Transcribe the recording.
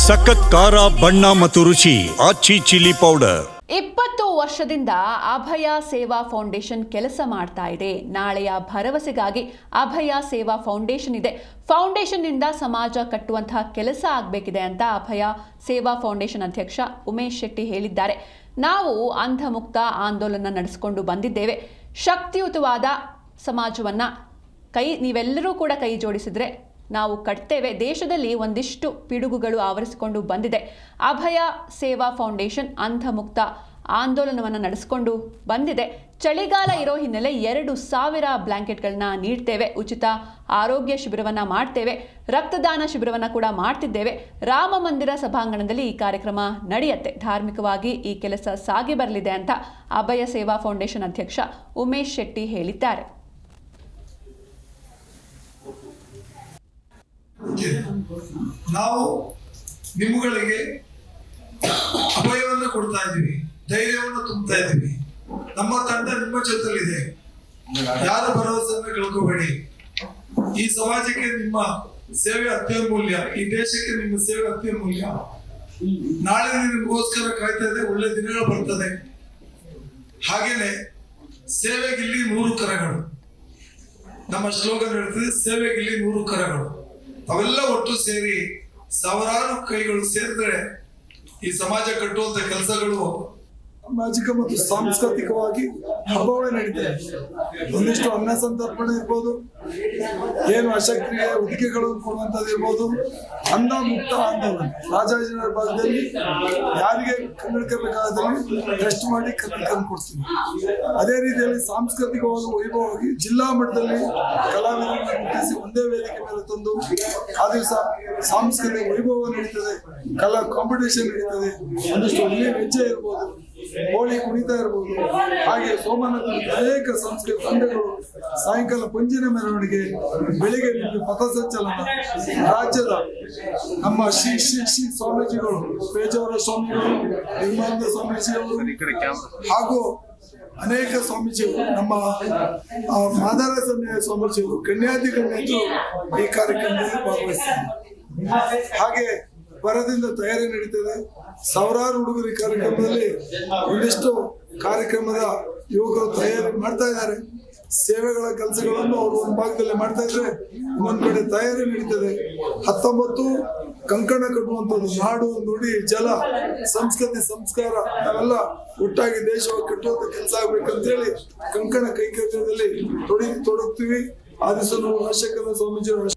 ಸಖತ್ ಖಾರ ಬಣ್ಣ ಮತ್ತು ರುಚಿ ಆಚಿ ಚಿಲ್ಲಿ ಪೌಡರ್. 20 ವರ್ಷದಿಂದ ಅಭಯ ಸೇವಾ ಫೌಂಡೇಶನ್ ಕೆಲಸ ಮಾಡ್ತಾ ಇದೆ. ನಾಳೆಯ ಭರವಸೆಗಾಗಿ ಅಭಯ ಸೇವಾ ಫೌಂಡೇಶನ್ ಇದೆ. ಫೌಂಡೇಶನ್ನಿಂದ ಸಮಾಜ ಕಟ್ಟುವಂತಹ ಕೆಲಸ ಆಗಬೇಕಿದೆ ಅಂತ ಅಭಯ ಸೇವಾ ಫೌಂಡೇಶನ್ ಅಧ್ಯಕ್ಷ ಉಮೇಶ್ ಶೆಟ್ಟಿ ಹೇಳಿದ್ದಾರೆ. ನಾವು ಅಂಧಮುಕ್ತ ಆಂದೋಲನ ನಡೆಸಿಕೊಂಡು ಬಂದಿದ್ದೇವೆ. ಶಕ್ತಿಯುತವಾದ ಸಮಾಜವನ್ನು ನೀವೆಲ್ಲರೂ ಕೂಡ ಕೈ ಜೋಡಿಸಿದ್ರೆ ನಾವು ಕಟ್ತೇವೆ. ದೇಶದಲ್ಲಿ ಒಂದಿಷ್ಟು ಪಿಡುಗುಗಳು ಆವರಿಸಿಕೊಂಡು ಬಂದಿದೆ. ಅಭಯ ಸೇವಾ ಫೌಂಡೇಶನ್ ಅಂಧಮುಕ್ತ ಆಂದೋಲನವನ್ನು ನಡೆಸಿಕೊಂಡು ಬಂದಿದೆ. ಚಳಿಗಾಲ ಇರೋ ಹಿನ್ನೆಲೆ 2,000 ಬ್ಲ್ಯಾಂಕೆಟ್ಗಳನ್ನ ನೀಡ್ತೇವೆ. ಉಚಿತ ಆರೋಗ್ಯ ಶಿಬಿರವನ್ನು ಮಾಡ್ತೇವೆ. ರಕ್ತದಾನ ಶಿಬಿರವನ್ನು ಕೂಡ ಮಾಡ್ತಿದ್ದೇವೆ. ರಾಮ ಮಂದಿರ ಸಭಾಂಗಣದಲ್ಲಿ ಈ ಕಾರ್ಯಕ್ರಮ ನಡೆಯುತ್ತೆ. ಧಾರ್ಮಿಕವಾಗಿ ಈ ಕೆಲಸ ಸಾಗಿ ಬರಲಿದೆ ಅಂತ ಅಭಯ ಸೇವಾ ಫೌಂಡೇಶನ್ ಅಧ್ಯಕ್ಷ ಉಮೇಶ್ ಶೆಟ್ಟಿ ಹೇಳಿದ್ದಾರೆ. ನಾವು ನಿಮ್ಮಗಳಿಗೆ ಅಭಯವನ್ನು ಕೊಡ್ತಾ ಇದ್ದೀವಿ, ಧೈರ್ಯವನ್ನು ತುಂಬುತ್ತಾ ಇದ್ದೀವಿ. ನಮ್ಮ ತಂಡ ನಿಮ್ಮ ಜೊತೆಲಿದೆ. ಯಾರು ಭರವಸೆಯನ್ನು ಕಳ್ಕೋಬೇಡಿ. ಈ ಸಮಾಜಕ್ಕೆ ನಿಮ್ಮ ಸೇವೆ ಅತ್ಯಮೂಲ್ಯ. ಈ ದೇಶಕ್ಕೆ ನಿಮ್ಮ ಸೇವೆ ಅತ್ಯಮೂಲ್ಯ. ನಾಳೆ ನಿಮಗೋಸ್ಕರ ಕಾಯ್ತಾ ಇದೆ. ಒಳ್ಳೆ ದಿನಗಳು ಬರ್ತದೆ. ಹಾಗೇನೆ ಸೇವೆಗಿಲ್ಲಿ 100 ಕರಗಳು. ನಮ್ಮ ಸ್ಲೋಗನ್ ಹೇಳ್ತದೆ, ಸೇವೆಗಿಲ್ಲಿ 100 ಕರಗಳು. ಅವೆಲ್ಲ ಒಟ್ಟು ಸೇರಿ ಸಾವಿರಾರು ಕೈಗಳು ಸೇರಿದ್ರೆ ಈ ಸಮಾಜ ಕಟ್ಟುವಂತ ಕೆಲಸಗಳು ಸಾಮಾಜಿಕ ಮತ್ತು ಸಾಂಸ್ಕೃತಿಕವಾಗಿ ಹಬ್ಬವೇ ನಡೀತದೆ. ಒಂದಿಷ್ಟು ಅನ್ನ ಸಂತರ್ಪಣೆ ಇರ್ಬೋದು, ಏನು ಅಶಕ್ತಿಗೆ ಒದಿಕೆಗಳು ಕೊಡುವಂಥದ್ದು ಇರ್ಬೋದು. ಅನ್ನ ಮುಕ್ತ ಆಂದೋಲನ ರಾಜಾಜಿನಗರ ಭಾಗದಲ್ಲಿ ಯಾರಿಗೆ ಕನ್ನಡಕ ಬೇಕಾದಲ್ಲಿ ಟೆಸ್ಟ್ ಮಾಡಿ ಕನ್ನಡಕ ಕೊಡ್ತೀವಿ. ಅದೇ ರೀತಿಯಲ್ಲಿ ಸಾಂಸ್ಕೃತಿಕವಾಗಿ ವೈಭವವಾಗಿ ಜಿಲ್ಲಾ ಮಟ್ಟದಲ್ಲಿ ಕಲಾವಿದರನ್ನು ಗುರುತಿಸಿ ಒಂದೇ ವೇದಿಕೆ ಮೇಲೆ ತಂದು ಆ ದಿವಸ ಸಾಂಸ್ಕೃತಿಕ ವೈಭವ ನಡೀತದೆ. ಕಲಾ ಕಾಂಪಿಟೇಷನ್ ನಡೀತದೆ. ಒಂದಿಷ್ಟು ಒಳ್ಳೆ ಹೆಜ್ಜೆ ಇರ್ಬೋದು, ಹೋಳಿ ಕುಣಿತ ಇರ್ಬೋದು. ಹಾಗೆ ಸೋಮನದಲ್ಲಿ ಅನೇಕ ಸಂಸ್ಕೃತಿ ತಂಡಗಳು, ಸಾಯಂಕಾಲ ಪಂಜಿನ ಮೆರವಣಿಗೆ, ಬೆಳಿಗ್ಗೆ ಪಥಸಂಚಲನ. ರಾಜ್ಯದ ನಮ್ಮ ಶ್ರೀ ಸ್ವಾಮೀಜಿಗಳು, ಪೇಜಾವರ ಸ್ವಾಮಿಗಳು, ನಿರ್ಮಾನದ ಸ್ವಾಮೀಜಿಗಳು ಹಾಗೂ ಅನೇಕ ಸ್ವಾಮೀಜಿಗಳು, ನಮ್ಮ ಮಾದಾರ ಸಮಯ ಸ್ವಾಮೀಜಿಗಳು, ಗಣ್ಯಾಧಿಗಣ್ಯರು ಈ ಕಾರ್ಯಕ್ರಮದಲ್ಲಿ ಭಾಗವಹಿಸ್ತಾರೆ. ಹಾಗೆ ಬರದಿಂದ ತಯಾರಿ ನಡೀತದೆ. ಸಾವಿರಾರು ಹುಡುಗರು ಈ ಕಾರ್ಯಕ್ರಮದಲ್ಲಿ ಒಂದಿಷ್ಟು ಕಾರ್ಯಕ್ರಮದ ಯುವಕರು ತಯಾರಿ ಮಾಡ್ತಾ ಇದ್ದಾರೆ. ಸೇವೆಗಳ ಕೆಲಸಗಳನ್ನು ಅವರು ಒಂದು ಭಾಗದಲ್ಲಿ ಮಾಡ್ತಾ ಇದ್ರೆ ಇನ್ನೊಂದು ಕಡೆ ತಯಾರಿ ನಡೀತದೆ. 19 ಕಂಕಣ ಕಟ್ಟುವಂಥದ್ದು. ನಾಡು, ನುಡಿ, ಜಲ, ಸಂಸ್ಕೃತಿ, ಸಂಸ್ಕಾರ ನಾವೆಲ್ಲ ಒಟ್ಟಾಗಿ ದೇಶವಾಗಿ ಕಟ್ಟುವಂತ ಕೆಲಸ ಆಗ್ಬೇಕಂತೇಳಿ ಕಂಕಣ ಕೈಕರ್ಯದಲ್ಲಿ ತೊಡಗ್ತೀವಿ. ಆ ದಿವಸ ನಾವು ರಾಜಶೇಖರ ಸ್ವಾಮೀಜಿಯವರು